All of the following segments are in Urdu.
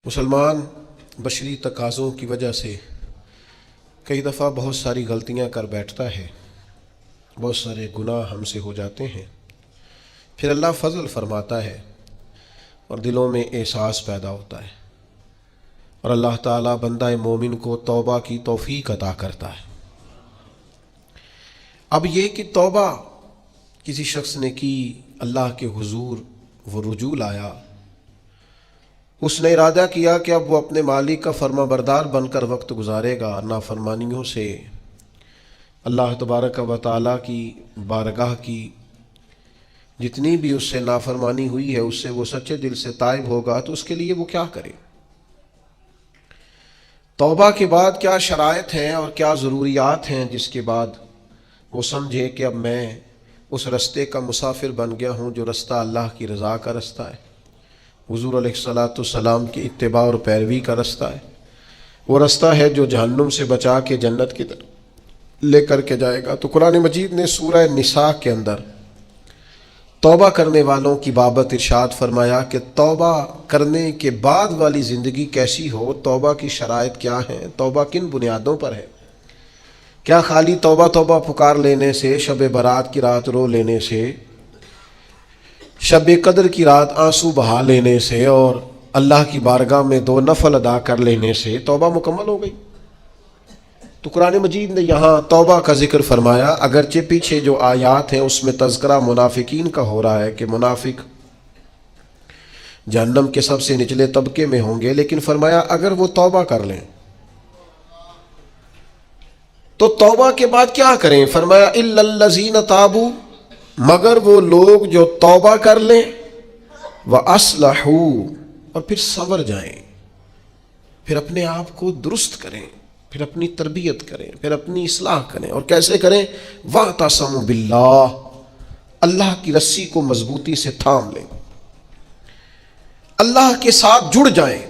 مسلمان بشری تقاضوں کی وجہ سے کئی دفعہ بہت ساری غلطیاں کر بیٹھتا ہے، بہت سارے گناہ ہم سے ہو جاتے ہیں، پھر اللہ فضل فرماتا ہے اور دلوں میں احساس پیدا ہوتا ہے اور اللہ تعالیٰ بندہ مومن کو توبہ کی توفیق عطا کرتا ہے۔ اب یہ کہ توبہ کسی شخص نے کی، اللہ کے حضور وہ رجوع لایا، اس نے ارادہ کیا کہ اب وہ اپنے مالک کا فرما بردار بن کر وقت گزارے گا، نافرمانیوں سے اللہ تبارک و تعالیٰ کی بارگاہ کی جتنی بھی اس سے نافرمانی ہوئی ہے اس سے وہ سچے دل سے تائب ہوگا، تو اس کے لیے وہ کیا کرے؟ توبہ کے بعد کیا شرائط ہیں اور کیا ضروریات ہیں جس کے بعد وہ سمجھے کہ اب میں اس رستے کا مسافر بن گیا ہوں جو رستہ اللہ کی رضا کا رستہ ہے، حضور علیہ السلام کی اتباع اور پیروی کا رستہ ہے، وہ رستہ ہے جو جہنم سے بچا کے جنت کی طرف لے کر کے جائے گا۔ تو قرآن مجید نے سورہ نساء کے اندر توبہ کرنے والوں کی بابت ارشاد فرمایا کہ توبہ کرنے کے بعد والی زندگی کیسی ہو، توبہ کی شرائط کیا ہیں، توبہ کن بنیادوں پر ہے۔ کیا خالی توبہ توبہ پکار لینے سے، شب برات کی رات رو لینے سے، شب قدر کی رات آنسو بہا لینے سے اور اللہ کی بارگاہ میں 2 نفل ادا کر لینے سے توبہ مکمل ہو گئی؟ تو قرآن مجید نے یہاں توبہ کا ذکر فرمایا، اگرچہ پیچھے جو آیات ہیں اس میں تذکرہ منافقین کا ہو رہا ہے کہ منافق جہنم کے سب سے نچلے طبقے میں ہوں گے، لیکن فرمایا اگر وہ توبہ کر لیں تو توبہ کے بعد کیا کریں؟ فرمایا الا الذین تابوا، مگر وہ لوگ جو توبہ کر لیں، وَأَصْلَحُوا، اور پھر صبر جائیں، پھر اپنے آپ کو درست کریں، پھر اپنی تربیت کریں، پھر اپنی اصلاح کریں۔ اور کیسے کریں؟ وَاعْتَصَمُوا بِاللَّهِ، اللہ کی رسی کو مضبوطی سے تھام لیں، اللہ کے ساتھ جڑ جائیں،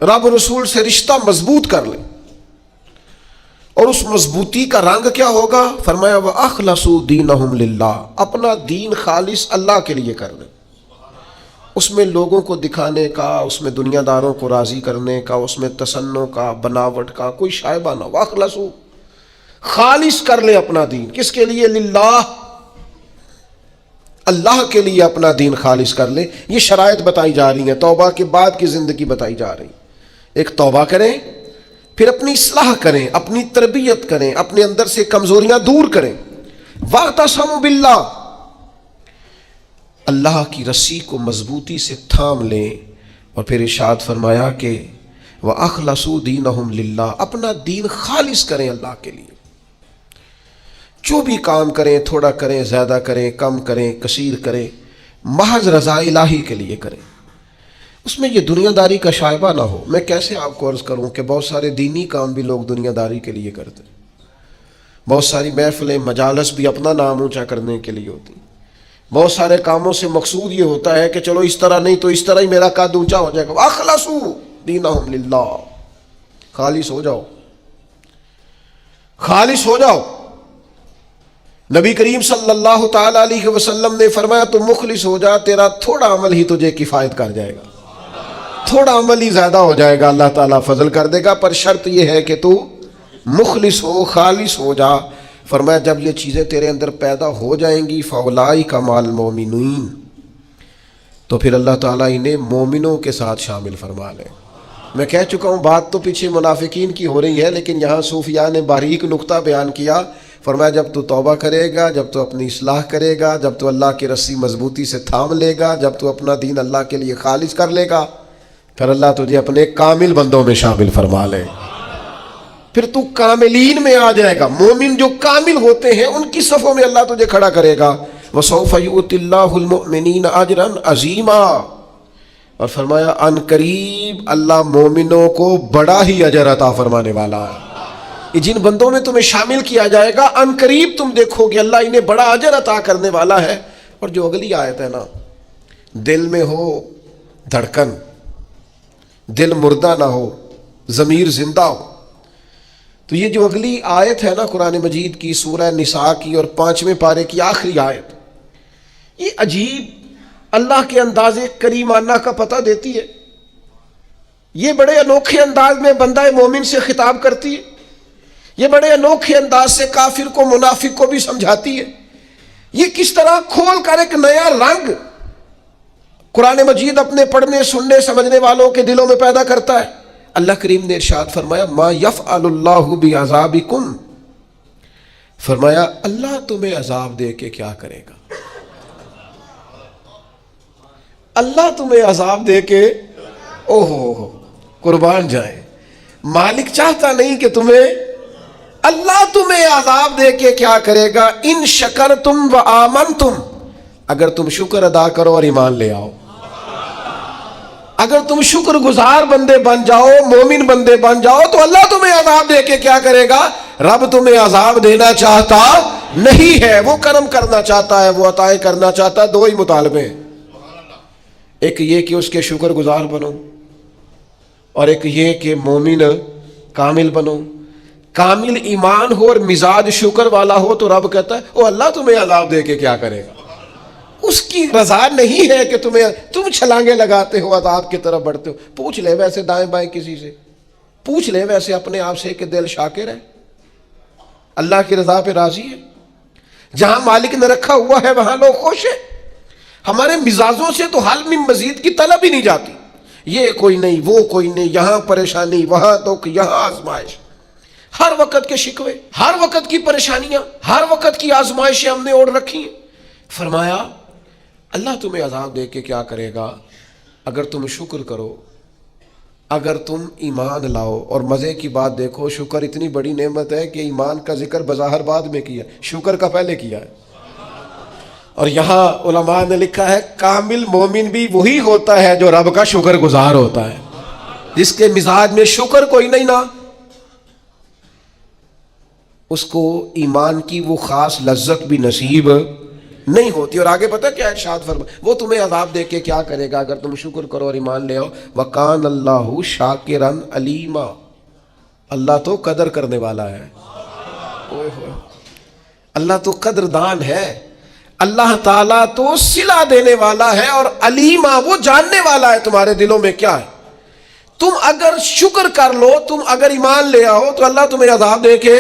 رب رسول سے رشتہ مضبوط کر لیں۔ اور اس مضبوطی کا رنگ کیا ہوگا؟ فرمایا وَأَخْلَصُوا دِينَهُمْ لِلَّهِ، اپنا دین خالص اللہ کے لیے کر لیں، اس میں لوگوں کو دکھانے کا، اس میں دنیا داروں کو راضی کرنے کا، اس میں تصنع کا، بناوٹ کا کوئی شائبہ نہ ہو۔ وَأَخْلَصُوا، خالص کر لیں اپنا دین، کس کے لیے؟ للہ، اللہ کے لیے اپنا دین خالص کر لیں۔ یہ شرائط بتائی جا رہی ہیں، توبہ کے بعد کی زندگی بتائی جا رہی۔ ایک توبہ کریں، پھر اپنی اصلاح کریں، اپنی تربیت کریں، اپنے اندر سے کمزوریاں دور کریں۔ وَاعْتَصَمُوا بِاللَّهِ، اللہ کی رسی کو مضبوطی سے تھام لیں۔ اور پھر ارشاد فرمایا کہ وَأَخْلَصُوا دِينَهُمْ لِلَّهِ، اپنا دین خالص کریں اللہ کے لیے۔ جو بھی کام کریں، تھوڑا کریں، زیادہ کریں، کم کریں، کثیر کریں، محض رضا الہی کے لیے کریں، اس میں یہ دنیا داری کا شائبہ نہ ہو۔ میں کیسے آپ کو عرض کروں کہ بہت سارے دینی کام بھی لوگ دنیا داری کے لیے کرتے ہیں، بہت ساری محفلیں، مجالس بھی اپنا نام اونچا کرنے کے لیے ہوتی ہیں، بہت سارے کاموں سے مقصود یہ ہوتا ہے کہ چلو اس طرح نہیں تو اس طرح ہی میرا قد اونچا ہو جائے گا۔ وَأَخْلَصُوا دِينَهُمْ لِلَّهِ، خالص ہو جاؤ، خالص ہو جاؤ۔ نبی کریم صلی اللہ تعالی علیہ وسلم نے فرمایا تو مخلص ہو جا، تیرا تھوڑا عمل ہی تجھے کفایت کر جائے گا، تھوڑا عمل ہی زیادہ ہو جائے گا، اللہ تعالیٰ فضل کر دے گا، پر شرط یہ ہے کہ تو مخلص ہو، خالص ہو جا۔ فرمایا جب یہ چیزیں تیرے اندر پیدا ہو جائیں گی فَأُولَٰئِکَ مَعَ الْمُؤْمِنِينَ، تو پھر اللہ تعالیٰ انہیں مومنوں کے ساتھ شامل فرما لے۔ میں کہہ چکا ہوں بات تو پیچھے منافقین کی ہو رہی ہے، لیکن یہاں صوفیاء نے باریک نقطہ بیان کیا۔ فرمایا جب تو توبہ کرے گا، جب تو اپنی اصلاح کرے گا، جب تو اللہ کی رسی مضبوطی سے تھام لے گا، جب تو اپنا دین اللہ کے لیے خالص کر لے گا، پھر اللہ تجھے اپنے کامل بندوں میں شامل فرما لے، پھر تو کاملین میں آ جائے گا۔ مومن جو کامل ہوتے ہیں ان کی صفوں میں اللہ تجھے کھڑا کرے گا۔ وَسَوْفَ يُؤْتِ اللَّهُ الْمُؤْمِنِينَ أَجْرًا عَظِيمًا، اور فرمایا ان قریب اللہ مومنوں کو بڑا ہی اجر عطا فرمانے والا ہے۔ یہ جن بندوں میں تمہیں شامل کیا جائے گا ان قریب تم دیکھو گے اللہ انہیں بڑا اجر عطا کرنے والا ہے۔ اور جو اگلی آیت ہے نا، دل میں ہو دھڑکن، دل مردہ نہ ہو، ضمیر زندہ ہو، تو یہ جو اگلی آیت ہے نا قرآن مجید کی، سورہ نساء کی اور 5ویں پارے کی آخری آیت، یہ عجیب اللہ کے انداز کریمانہ کا پتہ دیتی ہے۔ یہ بڑے انوکھے انداز میں بندہ مومن سے خطاب کرتی ہے، یہ بڑے انوکھے انداز سے کافر کو منافق کو بھی سمجھاتی ہے. یہ کس طرح کھول کر ایک نیا رنگ قرآن مجید اپنے پڑھنے سننے سمجھنے والوں کے دلوں میں پیدا کرتا ہے. اللہ کریم نے ارشاد فرمایا ما یفعل اللہ بعذابکم، فرمایا اللہ تمہیں عذاب دے کے کیا کرے گا. اللہ تمہیں عذاب دے کے اوہو قربان جائے، مالک چاہتا نہیں کہ اللہ تمہیں عذاب دے کے کیا کرے گا. ان شکرتم و آمنتم، اگر تم شکر ادا کرو اور ایمان لے آؤ، اگر تم شکر گزار بندے بن جاؤ، مومن بندے بن جاؤ، تو اللہ تمہیں عذاب دے کے کیا کرے گا. رب تمہیں عذاب دینا چاہتا نہیں ہے، وہ کرم کرنا چاہتا ہے، وہ عطائیں کرنا چاہتا ہے. دو ہی مطالبے، ایک یہ کہ اس کے شکر گزار بنو، اور ایک یہ کہ مومن کامل بنو. کامل ایمان ہو اور مزاج شکر والا ہو تو رب کہتا ہے او اللہ تمہیں عذاب دے کے کیا کرے گا. اس کی رضا نہیں ہے کہ تم چھلانگے لگاتے ہو عذاب کی طرف بڑھتے ہو. پوچھ لے ویسے دائیں بائیں کسی سے، پوچھ لے ویسے اپنے آپ سے کہ دل شاکر ہے، اللہ کی رضا پہ راضی ہے. جہاں مالک نے رکھا ہوا ہے وہاں لوگ خوش ہیں. ہمارے مزاجوں سے تو حل میں مزید کی طلب ہی نہیں جاتی. یہ کوئی نہیں، وہ کوئی نہیں، یہاں پریشانی، وہاں دکھ، یہاں آزمائش، ہر وقت کے شکوے، ہر وقت کی پریشانیاں، ہر وقت کی آزمائشیں ہم نے اوڑھ رکھی ہیں. فرمایا اللہ تمہیں عذاب دے کے کیا کرے گا اگر تم شکر کرو، اگر تم ایمان لاؤ. اور مزے کی بات دیکھو، شکر اتنی بڑی نعمت ہے کہ ایمان کا ذکر بظاہر بعد میں کیا، شکر کا پہلے کیا ہے. اور یہاں علماء نے لکھا ہے کامل مومن بھی وہی ہوتا ہے جو رب کا شکر گزار ہوتا ہے، جس کے مزاج میں شکر کوئی نہیں نا، اس کو ایمان کی وہ خاص لذت بھی نصیب نہیں ہوتی. اور آگے پتہ کیا ارشاد فرمایا، وہ تمہیں عذاب دے کے کیا کرے گا اگر تم شکر کرو اور ایمان لے آؤ. وَقَانَ اللَّهُ شَاكِرًا عَلِيمًا، اللہ تو قدر کرنے والا ہے، اللہ تو قدردان ہے، اللہ تعالیٰ تو صلہ دینے والا ہے، اور علیمہ وہ جاننے والا ہے تمہارے دلوں میں کیا ہے. تم اگر شکر کر لو، تم اگر ایمان لے آؤ تو اللہ تمہیں عذاب دے کے.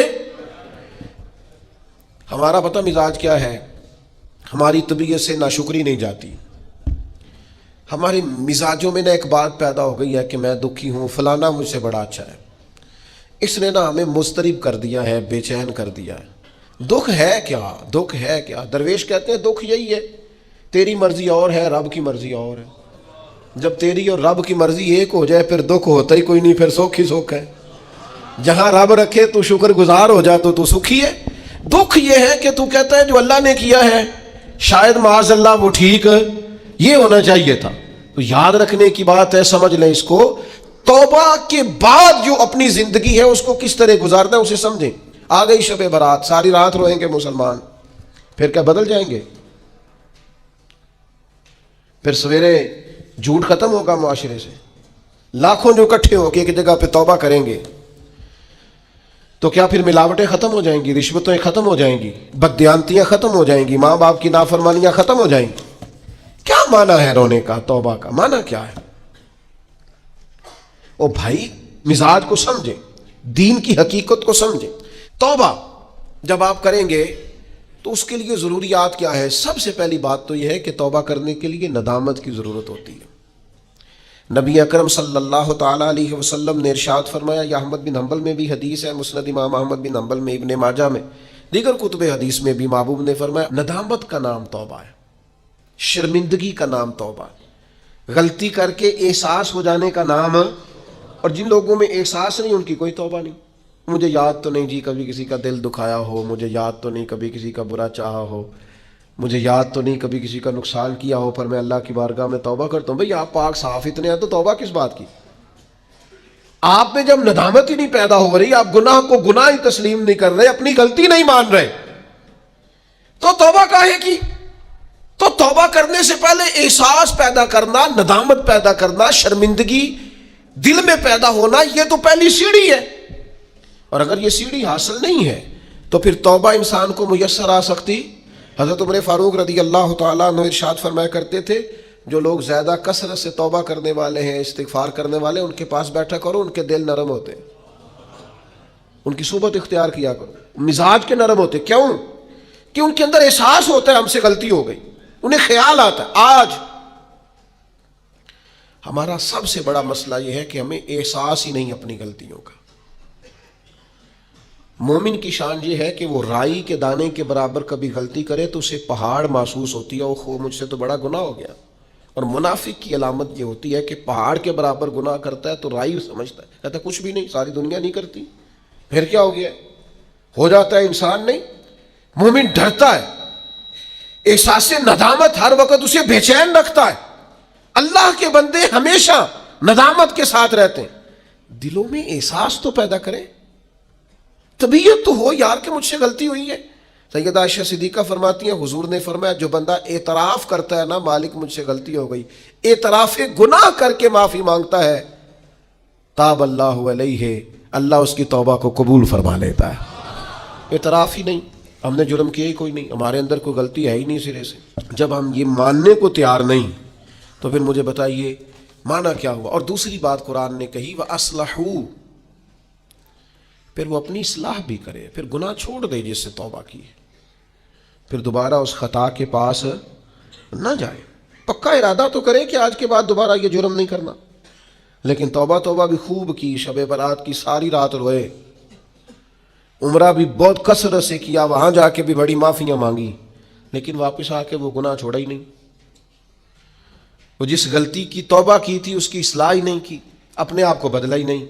ہمارا پتہ مزاج کیا ہے، ہماری طبیعت سے ناشکری نہیں جاتی. ہمارے مزاجوں میں ایک بات پیدا ہو گئی ہے کہ میں دکھی ہوں، فلانا مجھ سے بڑا اچھا ہے، اس نے ہمیں مضطرب کر دیا ہے، بے چین کر دیا ہے. دکھ ہے کیا، دکھ ہے کیا. درویش کہتے ہیں دکھ یہی ہے، تیری مرضی اور ہے، رب کی مرضی اور ہے. جب تیری اور رب کی مرضی ایک ہو جائے پھر دکھ ہوتا ہی کوئی نہیں، پھر سکھ ہی سکھ ہے. جہاں رب رکھے تو شکر گزار ہو جا تو سکھی ہے. دکھ یہ ہے کہ تو کہتا ہے جو اللہ نے کیا ہے شاید معاذ اللہ وہ ٹھیک یہ ہونا چاہیے تھا. تو یاد رکھنے کی بات ہے، سمجھ لیں اس کو. توبہ کے بعد جو اپنی زندگی ہے اس کو کس طرح گزارنا ہے اسے سمجھیں. آ گئی شب برات، ساری رات روئیں گے مسلمان، پھر کیا بدل جائیں گے؟ پھر سویرے جھوٹ ختم ہوگا معاشرے سے، لاکھوں جو اکٹھے ہو کے ایک جگہ پہ توبہ کریں گے تو کیا پھر ملاوٹیں ختم ہو جائیں گی، رشوتیں ختم ہو جائیں گی، بددیانتیاں ختم ہو جائیں گی، ماں باپ کی نافرمانیاں ختم ہو جائیں گی؟ کیا معنی ہے رونے کا؟ توبہ کا معنی کیا ہے؟ او بھائی مزاج کو سمجھیں، دین کی حقیقت کو سمجھیں. توبہ جب آپ کریں گے تو اس کے لیے ضروریات کیا ہے؟ سب سے پہلی بات تو یہ ہے کہ توبہ کرنے کے لیے ندامت کی ضرورت ہوتی ہے. نبی اکرم صلی اللہ تعالیٰ علیہ وسلم نے ارشاد فرمایا، یہ احمد بن حنبل میں بھی حدیث ہے، مسند امام احمد بن حنبل میں، ابن ماجہ میں، دیگر کتب حدیث میں بھی محبوب نے فرمایا ندامت کا نام توبہ ہے، شرمندگی کا نام توبہ ہے، غلطی کر کے احساس ہو جانے کا نام. اور جن لوگوں میں احساس نہیں ان کی کوئی توبہ نہیں. مجھے یاد تو نہیں جی کبھی کسی کا دل دکھایا ہو، مجھے یاد تو نہیں کبھی کسی کا برا چاہا ہو، مجھے یاد تو نہیں کبھی کسی کا نقصان کیا ہو، پر میں اللہ کی بارگاہ میں توبہ کرتا ہوں. بھئی آپ پاک صاف اتنے ہیں تو توبہ کس بات کی؟ آپ میں جب ندامت ہی نہیں پیدا ہو رہی، آپ گناہ کو گناہ ہی تسلیم نہیں کر رہے، اپنی غلطی نہیں مان رہے، تو توبہ کاہے کی؟ تو توبہ کرنے سے پہلے احساس پیدا کرنا، ندامت پیدا کرنا، شرمندگی دل میں پیدا ہونا، یہ تو پہلی سیڑھی ہے. اور اگر یہ سیڑھی حاصل نہیں ہے تو پھر توبہ انسان کو میسر آ سکتی. حضرت عمر فاروق رضی اللہ تعالیٰ عنہ ارشاد فرمایا کرتے تھے جو لوگ زیادہ کثرت سے توبہ کرنے والے ہیں، استغفار کرنے والے، ان کے پاس بیٹھا کرو، ان کے دل نرم ہوتے ہیں، ان کی صحبت اختیار کیا کرو، مزاج کے نرم ہوتے. کیوں؟ کہ ان کے اندر احساس ہوتا ہے ہم سے غلطی ہو گئی، انہیں خیال آتا ہے. آج ہمارا سب سے بڑا مسئلہ یہ ہے کہ ہمیں احساس ہی نہیں اپنی غلطیوں کا. مومن کی شان یہ ہے کہ وہ رائی کے دانے کے برابر کبھی غلطی کرے تو اسے پہاڑ محسوس ہوتی ہے، اوہ مجھ سے تو بڑا گناہ ہو گیا. اور منافق کی علامت یہ ہوتی ہے کہ پہاڑ کے برابر گناہ کرتا ہے تو رائی سمجھتا ہے، کہتا ہے کچھ بھی نہیں، ساری دنیا نہیں کرتی، پھر کیا ہو گیا، ہو جاتا ہے انسان. نہیں، مومن ڈرتا ہے، احساس ندامت ہر وقت اسے بے چین رکھتا ہے. اللہ کے بندے ہمیشہ ندامت کے ساتھ رہتے ہیں. دلوں میں احساس تو پیدا کریں، طبیعت تو ہو یار کہ مجھ سے غلطی ہوئی ہے. سیدہ عائشہ صدیقہ فرماتی ہیں حضور نے فرمایا جو بندہ اعتراف کرتا ہے نا مالک مجھ سے غلطی ہو گئی، اعتراف گناہ کر کے معافی مانگتا ہے، تاب اللہ علیہ، اللہ اس کی توبہ کو قبول فرما لیتا ہے. اعتراف ہی نہیں، ہم نے جرم کیا ہی کوئی نہیں، ہمارے اندر کوئی غلطی ہے ہی نہیں سرے سے. جب ہم یہ ماننے کو تیار نہیں تو پھر مجھے بتائیے معنی کیا ہوا. اور دوسری بات قرآن نے کہی وَأَصْلَحُوا، پھر وہ اپنی اصلاح بھی کرے، پھر گناہ چھوڑ دے جس سے توبہ کی ہے، پھر دوبارہ اس خطا کے پاس نہ جائے. پکا ارادہ تو کرے کہ آج کے بعد دوبارہ یہ جرم نہیں کرنا، لیکن توبہ بھی خوب کی، شب برات کی ساری رات روئے، عمرہ بھی بہت کثرت سے کیا، وہاں جا کے بھی بڑی معافیاں مانگی، لیکن واپس آ کے وہ گناہ چھوڑا ہی نہیں. وہ جس غلطی کی توبہ کی تھی اس کی اصلاح ہی نہیں کی، اپنے آپ کو بدلا ہی نہیں.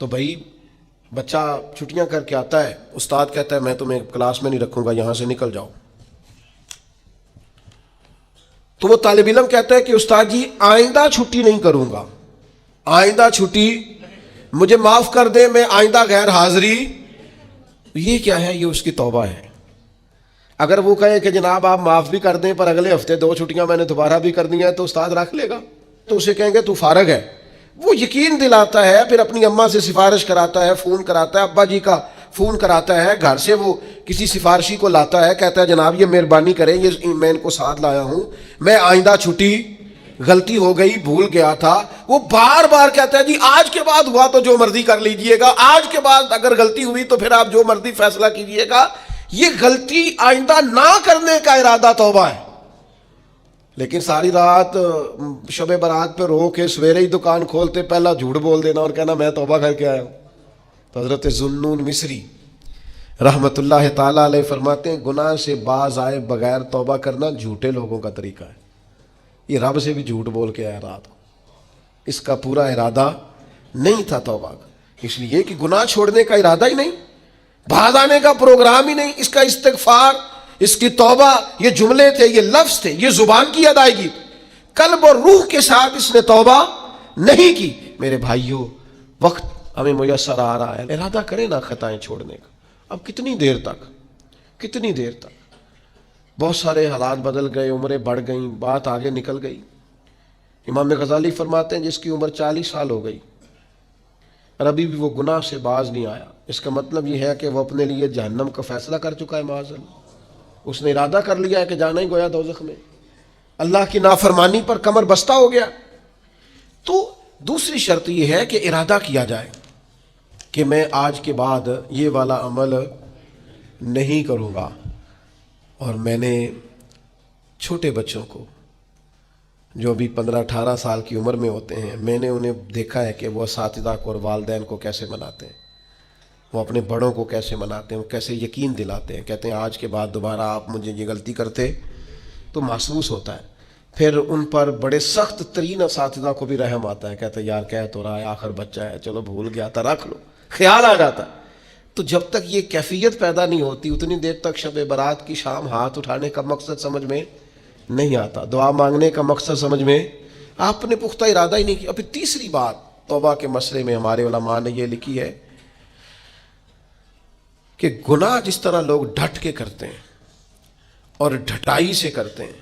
تو بھائی بچہ چھٹیاں کر کے آتا ہے، استاد کہتا ہے میں تمہیں کلاس میں نہیں رکھوں گا، یہاں سے نکل جاؤ. تو وہ طالب علم کہتا ہے کہ استاد جی آئندہ چھٹی نہیں کروں گا، آئندہ چھٹی مجھے معاف کر دیں، میں آئندہ غیر حاضری. یہ کیا ہے؟ یہ اس کی توبہ ہے. اگر وہ کہے کہ جناب آپ معاف بھی کر دیں پر اگلے ہفتے 2 چھٹیاں میں نے دوبارہ بھی کر دی ہیں تو استاد رکھ لے گا. تو اسے کہیں گے تو فارغ ہے. وہ یقین دلاتا ہے، پھر اپنی اماں سے سفارش کراتا ہے، فون کراتا ہے، ابا جی کا فون کراتا ہے، گھر سے وہ کسی سفارشی کو لاتا ہے، کہتا ہے جناب یہ مہربانی کریں، یہ میں ان کو ساتھ لایا ہوں، میں آئندہ چھٹی غلطی ہو گئی، بھول گیا تھا. وہ بار بار کہتا ہے جی آج کے بعد ہوا تو جو مرضی کر لیجئے گا، آج کے بعد اگر غلطی ہوئی تو پھر آپ جو مرضی فیصلہ کیجئے گا. یہ غلطی آئندہ نہ کرنے کا ارادہ توبہ ہے. لیکن ساری رات شب برات پہ رو کے سویرے ہی دکان کھولتے پہلا جھوٹ بول دینا اور کہنا میں توبہ کر کے آیا ہوں. تو حضرت ذوالنون مصری رحمت اللہ تعالیٰ علیہ فرماتے ہیں گناہ سے باز آئے بغیر توبہ کرنا جھوٹے لوگوں کا طریقہ ہے. یہ رب سے بھی جھوٹ بول کے آیا رات کو، اس کا پورا ارادہ نہیں تھا توبہ کا، اس لیے کہ گناہ چھوڑنے کا ارادہ ہی نہیں، باز آنے کا پروگرام ہی نہیں. اس کا استغفار، اس کی توبہ، یہ جملے تھے، یہ لفظ تھے، یہ زبان کی ادائیگی، قلب اور روح کے ساتھ اس نے توبہ نہیں کی. میرے بھائیوں وقت ہمیں میسر آ رہا ہے، ارادہ کریں نا خطائیں چھوڑنے کا. اب کتنی دیر تک بہت سارے حالات بدل گئے، عمریں بڑھ گئیں، بات آگے نکل گئی. امام غزالی فرماتے ہیں جس کی عمر 40 سال ہو گئی اور ابھی بھی وہ گناہ سے باز نہیں آیا، اس کا مطلب یہ ہے کہ وہ اپنے لیے جہنم کا فیصلہ کر چکا ہے. معاذ اللہ، اس نے ارادہ کر لیا ہے کہ جانا ہی گویا دوزخ میں، اللہ کی نافرمانی پر کمر بستہ ہو گیا. تو دوسری شرط یہ ہے کہ ارادہ کیا جائے کہ میں آج کے بعد یہ والا عمل نہیں کروں گا. اور میں نے چھوٹے بچوں کو جو ابھی 15-18 سال کی عمر میں ہوتے ہیں، میں نے انہیں دیکھا ہے کہ وہ اساتذہ کو اور والدین کو کیسے مناتے ہیں، وہ اپنے بڑوں کو کیسے مناتے ہیں، وہ کیسے یقین دلاتے ہیں. کہتے ہیں آج کے بعد دوبارہ آپ مجھے یہ غلطی کرتے تو محسوس ہوتا ہے. پھر ان پر بڑے سخت ترین اساتذہ کو بھی رحم آتا ہے، کہتے ہیں یار کہہ تو رہا ہے، آخر بچہ ہے، چلو بھول گیا تھا، رکھ لو، خیال آ جاتا ہے. تو جب تک یہ کیفیت پیدا نہیں ہوتی اتنی دیر تک شب برات کی شام ہاتھ اٹھانے کا مقصد سمجھ میں نہیں آتا، دعا مانگنے کا مقصد سمجھ میں آپ نے پختہ ارادہ ہی نہیں کیا. پھر تیسری بات توبہ کے مسئلے میں ہمارے علماء نے یہ لکھی ہے کہ گناہ جس طرح لوگ ڈٹ کے کرتے ہیں اور ڈھٹائی سے کرتے ہیں،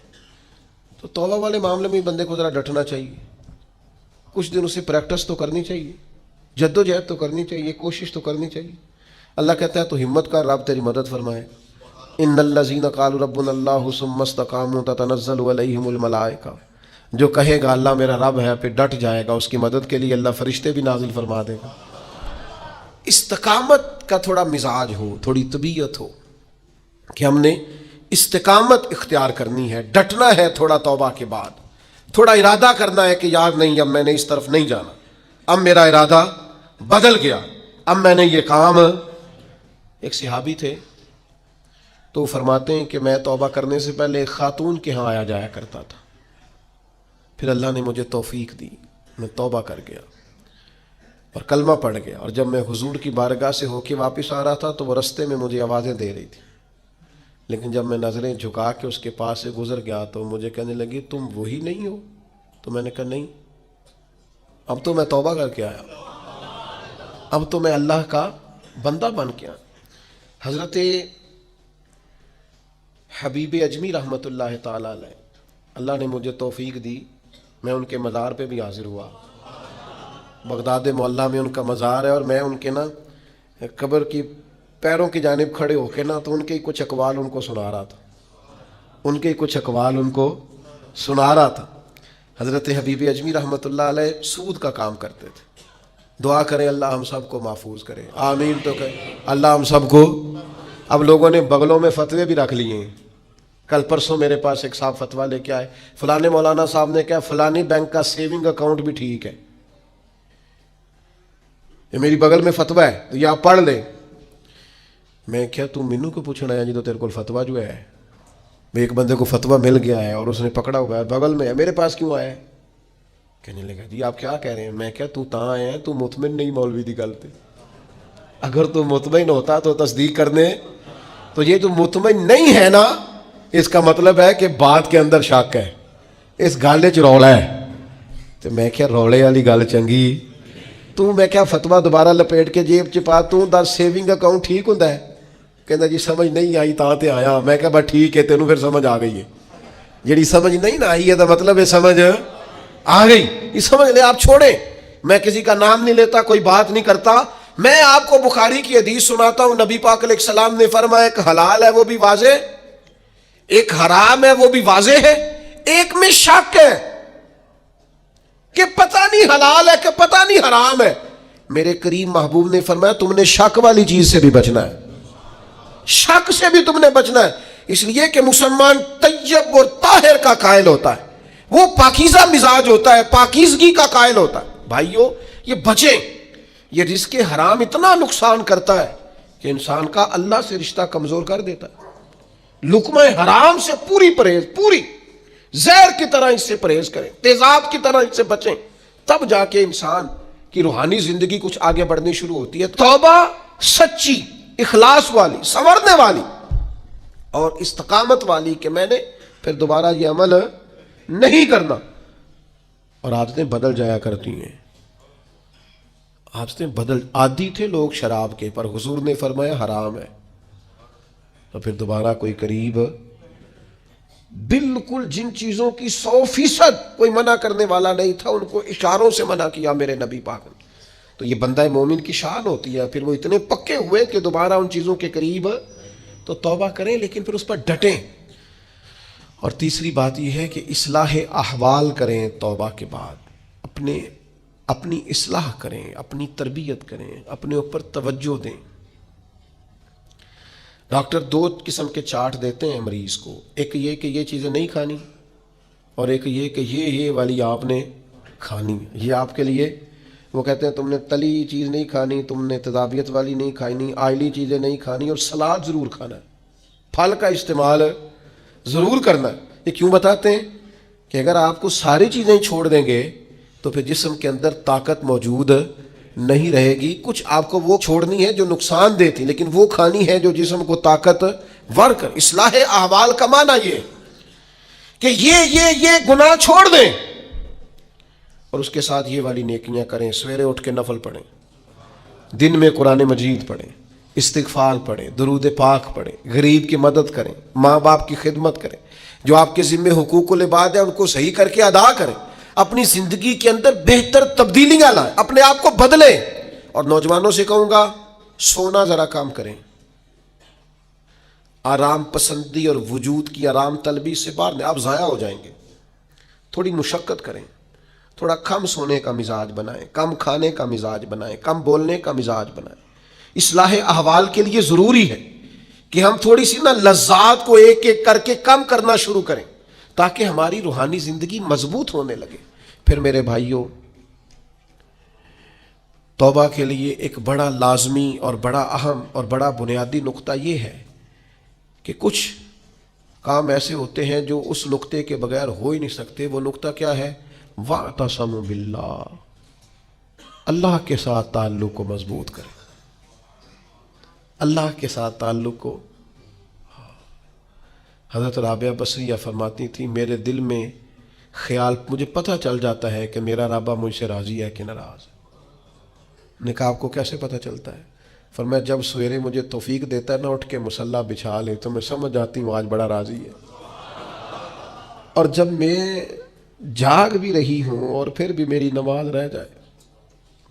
تو توبہ والے معاملے میں بندے کو ذرا ڈٹنا چاہیے، کچھ دن اسے پریکٹس تو کرنی چاہیے، جد و جہد تو کرنی چاہیے، کوشش تو کرنی چاہیے. اللہ کہتا ہے تو ہمت کر، رب تیری مدد فرمائے. ان الذین قالوا ربنا اللہ ثم استقاموا تتنزل علیہم الملائکہ جو کہے گا اللہ میرا رب ہے پھر ڈٹ جائے گا، اس کی مدد کے لیے اللہ فرشتے بھی نازل فرما دے گا۔ استقامت کا تھوڑا مزاج ہو، تھوڑی طبیعت ہو کہ ہم نے استقامت اختیار کرنی ہے، ڈٹنا ہے تھوڑا توبہ کے بعد، تھوڑا ارادہ کرنا ہے کہ یار نہیں اب میں نے اس طرف نہیں جانا، اب میرا ارادہ بدل گیا، اب میں نے یہ کام۔ ایک صحابی تھے تو فرماتے ہیں کہ میں توبہ کرنے سے پہلے ایک خاتون کے ہاں آیا جایا کرتا تھا، پھر اللہ نے مجھے توفیق دی، میں توبہ کر گیا اور کلمہ پڑھ گیا، اور جب میں حضور کی بارگاہ سے ہو کے واپس آ رہا تھا تو وہ رستے میں مجھے آوازیں دے رہی تھی، لیکن جب میں نظریں جھکا کے اس کے پاس سے گزر گیا تو مجھے کہنے لگی تم وہی نہیں ہو؟ تو میں نے کہا نہیں، اب تو میں توبہ کر کے آیا، اب تو میں اللہ کا بندہ بن کے آیا۔ حضرت حبیب اجمی رحمۃ اللہ تعالی علیہ، اللہ نے مجھے توفیق دی، میں ان کے مزار پہ بھی حاضر ہوا، بغداد معلیٰ میں ان کا مزار ہے، اور میں ان کے قبر کی پیروں کی جانب کھڑے ہو کے تو ان کے کچھ اقوال ان کو سنا رہا تھا، ان کے کچھ اقوال ان کو سنا رہا تھا۔ حضرت حبیب اجمی رحمۃ اللہ علیہ سود کا کام کرتے تھے، دعا کریں اللہ ہم سب کو محفوظ کرے، آمین تو کہیں اللہ ہم سب کو۔ اب لوگوں نے بغلوں میں فتوے بھی رکھ لیے ہیں، کل پرسوں میرے پاس ایک صاحب فتویٰ لے کے آئے، فلانے مولانا صاحب نے کہا فلانی بینک کا سیونگ اکاؤنٹ بھی ٹھیک ہے، یہ میری بغل میں فتویٰ ہے تو یہ آپ پڑھ لیں۔ میں کیا تو مینو کو پوچھنا ہے جی تو تیرے کو فتویٰ جو ہے، ایک بندے کو فتویٰ مل گیا ہے اور اس نے پکڑا ہوا ہے بغل میں ہے، میرے پاس کیوں آیا ہے؟ کہنے لگا جی آپ کیا کہہ رہے ہیں؟ میں کیا تو تاں آیا ہے، تو مطمئن نہیں مولوی دی گل پہ، اگر تو مطمئن ہوتا تو تصدیق کرنے، تو یہ جو مطمئن نہیں ہے نا اس کا مطلب ہے کہ بات کے اندر شک ہے، اس گل چ رولا ہے۔ تو میں کیا رولے والی گل چنگی، تو میں کیا فتویٰ دوبارہ لپیٹ کے جیب چ پا، تو دا سیونگ اکاؤنٹ ٹھیک ہوندا ہے؟ کہندا جی سمجھ نہیں آئی تاں تے آیا۔ میں کہا بس ٹھیک ہے، تینوں پھر سمجھ آ گئی ہے، جیڑی سمجھ نہیں نہ آئی ہے دا مطلب ہے سمجھ آ گئی، یہ سمجھ لے آپ چھوڑیں۔ میں کسی کا نام نہیں لیتا، کوئی بات نہیں کرتا، میں آپ کو بخاری کی حدیث سناتا ہوں، نبی پاک علیہ السلام نے فرمایا ایک حلال ہے وہ بھی واضح، ایک حرام ہے وہ بھی واضح ہے، ایک میں شک ہے کہ پتہ نہیں حلال ہے کہ پتہ نہیں حرام ہے۔ میرے کریم محبوب نے فرمایا تم نے شک والی چیز سے بھی بچنا ہے، شک سے بھی تم نے بچنا ہے، اس لیے کہ مسلمان طیب اور طاہر کا قائل ہوتا ہے، وہ پاکیزہ مزاج ہوتا ہے، پاکیزگی کا قائل ہوتا ہے۔ بھائیو یہ بچیں، یہ رزق حرام اتنا نقصان کرتا ہے کہ انسان کا اللہ سے رشتہ کمزور کر دیتا ہے۔ لقمہ حرام سے پوری پرہیز، پوری زہر کی طرح اس سے پرہیز کریں، تیزاب کی طرح اس سے بچیں، تب جا کے انسان کی روحانی زندگی کچھ آگے بڑھنی شروع ہوتی ہے۔ توبہ سچی، اخلاص والی، سنورنے والی اور استقامت والی کہ میں نے پھر دوبارہ یہ عمل نہیں کرنا، اور عادتیں بدل جایا کرتی ہیں، عادتیں بدل، عادی تھے لوگ شراب کے، پر حضور نے فرمایا حرام ہے، تو پھر دوبارہ کوئی قریب، بالکل جن چیزوں کی 100% کوئی منع کرنے والا نہیں تھا ان کو اشاروں سے منع کیا میرے نبی پاک نے۔ تو یہ بندہ مومن کی شان ہوتی ہے، پھر وہ اتنے پکے ہوئے کہ دوبارہ ان چیزوں کے قریب تو توبہ کریں، لیکن پھر اس پر ڈٹیں۔ اور تیسری بات یہ ہے کہ اصلاح احوال کریں، توبہ کے بعد اپنی اصلاح کریں، اپنی تربیت کریں، اپنے اوپر توجہ دیں۔ ڈاکٹر 2 قسم کے چارٹ دیتے ہیں مریض کو، ایک یہ کہ یہ چیزیں نہیں کھانی، اور ایک یہ کہ یہ والی آپ نے کھانی، یہ آپ کے لیے، وہ کہتے ہیں تم نے تلی چیز نہیں کھانی، تم نے تیزابیت والی نہیں کھانی، آئلی چیزیں نہیں کھانی، اور سلاد ضرور کھانا ہے، پھل کا استعمال ضرور کرنا ہے۔ یہ کیوں بتاتے ہیں کہ اگر آپ کو ساری چیزیں چھوڑ دیں گے تو پھر جسم کے اندر طاقت موجود نہیں رہے گی، کچھ آپ کو وہ چھوڑنی ہے جو نقصان دہ تھی، لیکن وہ کھانی ہے جو جسم کو طاقت ور کر۔ اصلاح احوال کا معنی یہ کہ یہ گناہ چھوڑ دیں اور اس کے ساتھ یہ والی نیکیاں کریں، سویرے اٹھ کے نفل پڑھیں، دن میں قرآن مجید پڑھیں، استغفار پڑھیں، درود پاک پڑھیں، غریب کی مدد کریں، ماں باپ کی خدمت کریں، جو آپ کے ذمہ حقوق العباد ہیں ان کو صحیح کر کے ادا کریں، اپنی زندگی کے اندر بہتر تبدیلیاں لائیں، اپنے آپ کو بدلیں۔ اور نوجوانوں سے کہوں گا سونا ذرا کام کریں، آرام پسندی اور وجود کی آرام طلبی سے باہر آپ ضائع ہو جائیں گے، تھوڑی مشقت کریں، تھوڑا کم سونے کا مزاج بنائیں، کم کھانے کا مزاج بنائیں، کم بولنے کا مزاج بنائیں۔ اصلاح احوال کے لیے ضروری ہے کہ ہم تھوڑی سی لذات کو ایک ایک کر کے کم کرنا شروع کریں تاکہ ہماری روحانی زندگی مضبوط ہونے لگے۔ پھر میرے بھائیوں، توبہ کے لیے ایک بڑا لازمی اور بڑا اہم اور بڑا بنیادی نقطہ یہ ہے کہ کچھ کام ایسے ہوتے ہیں جو اس نقطے کے بغیر ہو ہی نہیں سکتے۔ وہ نقطہ کیا ہے؟ وَاعْتَصِمُوا بِاللَّهِ، اللہ کے ساتھ تعلق کو مضبوط کریں، اللہ کے ساتھ تعلق کو۔ حضرت رابعہ بصریہ فرماتی تھی میرے دل میں خیال، مجھے پتہ چل جاتا ہے کہ میرا رابعہ مجھ سے راضی ہے کہ ناراض ہے۔ نے کہا آپ کو کیسے پتہ چلتا ہے؟ فرمایا جب سویرے مجھے توفیق دیتا ہے نا اٹھ کے مصلی بچھا لے تو میں سمجھ جاتی ہوں آج بڑا راضی ہے، اور جب میں جاگ بھی رہی ہوں اور پھر بھی میری نماز رہ جائے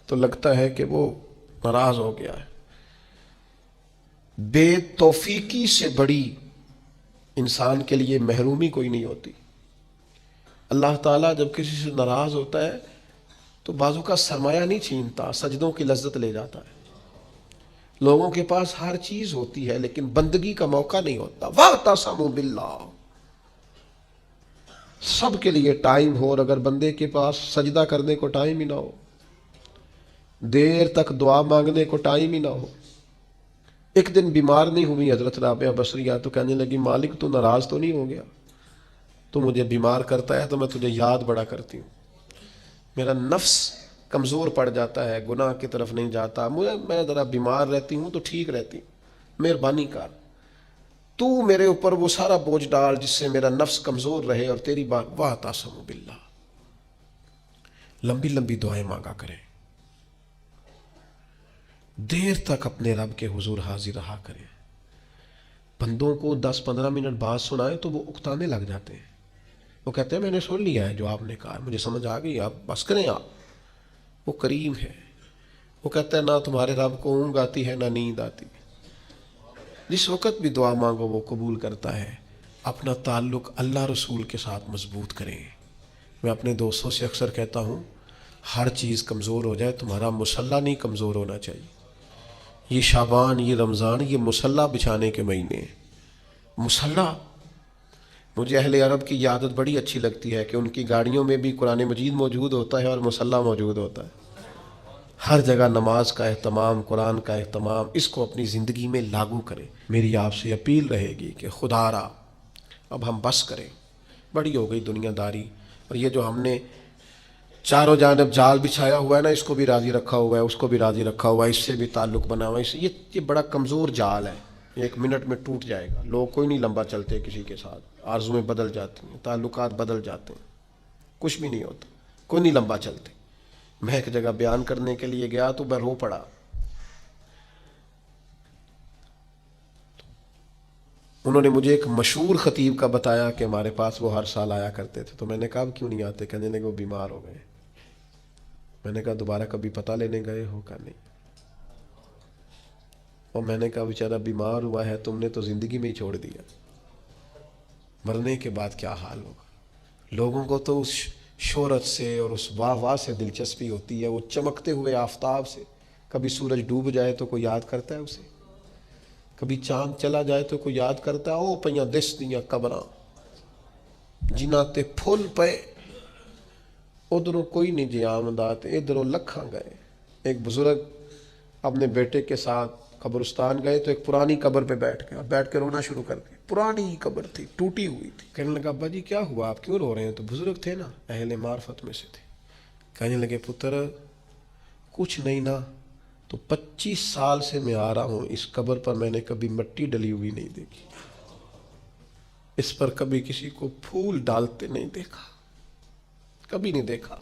تو لگتا ہے کہ وہ ناراض ہو گیا ہے۔ بے توفیقی سے بڑی انسان کے لیے محرومی کوئی نہیں ہوتی۔ اللہ تعالیٰ جب کسی سے ناراض ہوتا ہے تو بازو کا سرمایہ نہیں چھینتا، سجدوں کی لذت لے جاتا ہے۔ لوگوں کے پاس ہر چیز ہوتی ہے لیکن بندگی کا موقع نہیں ہوتا۔ وَاعْتَصِمُوا بِاللَّهِ، سب کے لیے ٹائم ہو، اور اگر بندے کے پاس سجدہ کرنے کو ٹائم ہی نہ ہو، دیر تک دعا مانگنے کو ٹائم ہی نہ ہو۔ ایک دن بیمار نہیں ہوئی حضرت رابعہ بصریہ تو کہنے لگی مالک تو ناراض تو نہیں ہو گیا؟ تو مجھے بیمار کرتا ہے تو میں تجھے یاد بڑا کرتی ہوں، میرا نفس کمزور پڑ جاتا ہے، گناہ کی طرف نہیں جاتا، میں ذرا بیمار رہتی ہوں تو ٹھیک رہتی ہوں، مہربانی کر تو میرے اوپر وہ سارا بوجھ ڈال جس سے میرا نفس کمزور رہے اور تیری بات۔ وَاعْتَصِمُوا بِاللَّهِ، لمبی لمبی دعائیں مانگا کریں، دیر تک اپنے رب کے حضور حاضر رہا کریں۔ بندوں کو 10-15 منٹ بات سنائے تو وہ اکتانے لگ جاتے ہیں، وہ کہتے ہیں میں نے سن لیا ہے جو آپ نے کہا، مجھے سمجھ آ گئی، آپ بس کریں۔ آپ وہ کریم ہے، وہ کہتا ہے نہ تمہارے رب کو اونگ آتی ہے نہ نیند آتی، جس وقت بھی دعا مانگو وہ قبول کرتا ہے۔ اپنا تعلق اللہ رسول کے ساتھ مضبوط کریں۔ میں اپنے دوستوں سے اکثر کہتا ہوں ہر چیز کمزور ہو جائے، تمہارا مصلی نہیں کمزور ہونا چاہیے۔ یہ شعبان، یہ رمضان، یہ مصلی بچھانے کے مہینے ہیں۔ مصلی، مجھے اہل عرب کی یہ عادت بڑی اچھی لگتی ہے کہ ان کی گاڑیوں میں بھی قرآن مجید موجود ہوتا ہے اور مصلی موجود ہوتا ہے۔ ہر جگہ نماز کا اہتمام، قرآن کا اہتمام، اس کو اپنی زندگی میں لاگو کریں۔ میری آپ سے اپیل رہے گی کہ خدا را اب ہم بس کریں، بڑی ہو گئی دنیا داری، اور یہ جو ہم نے چاروں جانب جال بچھایا ہوا ہے نا، اس کو بھی راضی رکھا ہوا ہے، اس کو بھی راضی رکھا ہوا ہے، اس سے بھی تعلق بنا ہوا ہے، یہ بڑا کمزور جال ہے، ایک منٹ میں ٹوٹ جائے گا۔ لوگ کوئی نہیں لمبا چلتے کسی کے ساتھ، آرزویں بدل جاتی ہیں، تعلقات بدل جاتے ہیں، کچھ بھی نہیں ہوتا، کوئی نہیں لمبا چلتے۔ میں ایک جگہ بیان کرنے کے لیے گیا تو میں رو پڑا۔ انہوں نے مجھے ایک مشہور خطیب کا بتایا کہ ہمارے پاس وہ ہر سال آیا کرتے تھے، تو میں نے کہا اب کیوں نہیں آتے؟ کہنے لگے وہ بیمار ہو گئے۔ میں نے کہا دوبارہ کبھی پتہ لینے گئے ہو؟ کہا نہیں۔ اور میں نے کہا بیچارہ بیمار ہوا ہے، تم نے تو زندگی میں ہی چھوڑ دیا، مرنے کے بعد کیا حال ہوگا؟ لوگوں کو تو اس شہرت سے اور اس واہ واہ سے دلچسپی ہوتی ہے، وہ چمکتے ہوئے آفتاب سے، کبھی سورج ڈوب جائے تو کوئی یاد کرتا ہے اسے، کبھی چاند چلا جائے تو کوئی یاد کرتا ہے۔ او پیاں دس دیاں قبراں جنہاں تے پھل پے، ادھروں کوئی نہیں جی آمدات، ادھروں لکھاں گئے۔ ایک بزرگ اپنے بیٹے کے ساتھ قبرستان گئے تو ایک پرانی قبر پہ بیٹھ کے رونا شروع کر دیا۔ پرانی قبر تھی، ٹوٹی ہوئی تھی۔ کہنے لگا ابا جی کیا ہوا، آپ کیوں رو رہے ہیں؟ تو بزرگ تھے نا، اہل معرفت میں سے تھے۔ کہنے لگے پتر کچھ نہیں نا، تو 25 سال سے میں آ رہا ہوں، اس قبر پر میں نے کبھی مٹی ڈلی ہوئی نہیں دیکھی، اس پر کبھی کسی کو پھول ڈالتے نہیں دیکھا، کبھی نہیں دیکھا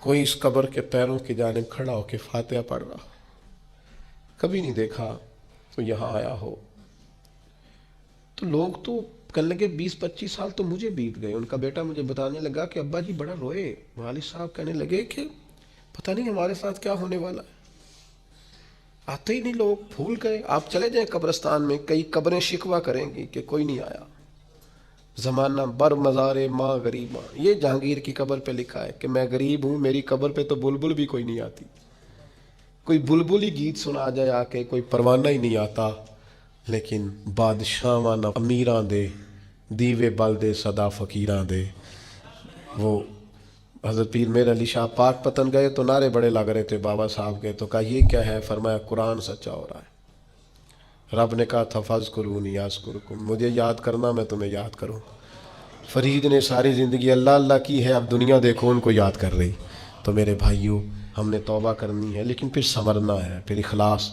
کوئی اس قبر کے پیروں کی جانب کھڑا ہو کے فاتحہ پڑھ رہا، کبھی نہیں دیکھا تو یہاں آیا ہو۔ تو لوگ تو کہنے لگے 20-25 سال تو مجھے بیت گئے۔ ان کا بیٹا مجھے بتانے لگا کہ ابا جی بڑا روئے، والد صاحب کہنے لگے کہ پتہ نہیں ہمارے ساتھ کیا ہونے والا ہے، آتے ہی نہیں لوگ، بھول گئے۔ آپ چلے جائیں قبرستان میں، کئی قبریں شکوہ کریں گی کہ کوئی نہیں آیا، زمانہ بر مزار ماں غریباں، یہ جہانگیر کی قبر پہ لکھا ہے کہ میں غریب ہوں، میری قبر پہ تو بلبل بھی کوئی نہیں آتی، کوئی بلبل ہی گیت سنا جائے آ کے، کوئی پروانہ ہی نہیں آتا، لیکن بادشاہاں نہ امیراں دے دیوے بل دے صدا فقیراں دے۔ وہ حضرت پیر میر علی شاہ پاک پتن گئے تو نعرے بڑے لگ رہے تھے بابا صاحب کے، تو کہا یہ کیا ہے؟ فرمایا قرآن سچا ہو رہا ہے۔ رب نے کہا تھا فاذکرونی اذکرکم، مجھے یاد کرنا میں تمہیں یاد کروں۔ فرید نے ساری زندگی اللہ اللہ کی ہے، اب دنیا دیکھو ان کو یاد کر رہی۔ تو میرے بھائیوں، ہم نے توبہ کرنی ہے، لیکن پھر سنورنا ہے، پھر اخلاص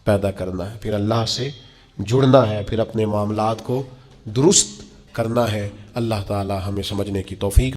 پیدا کرنا ہے، پھر اللہ سے جڑنا ہے، پھر اپنے معاملات کو درست کرنا ہے۔ اللہ تعالی ہمیں سمجھنے کی توفیق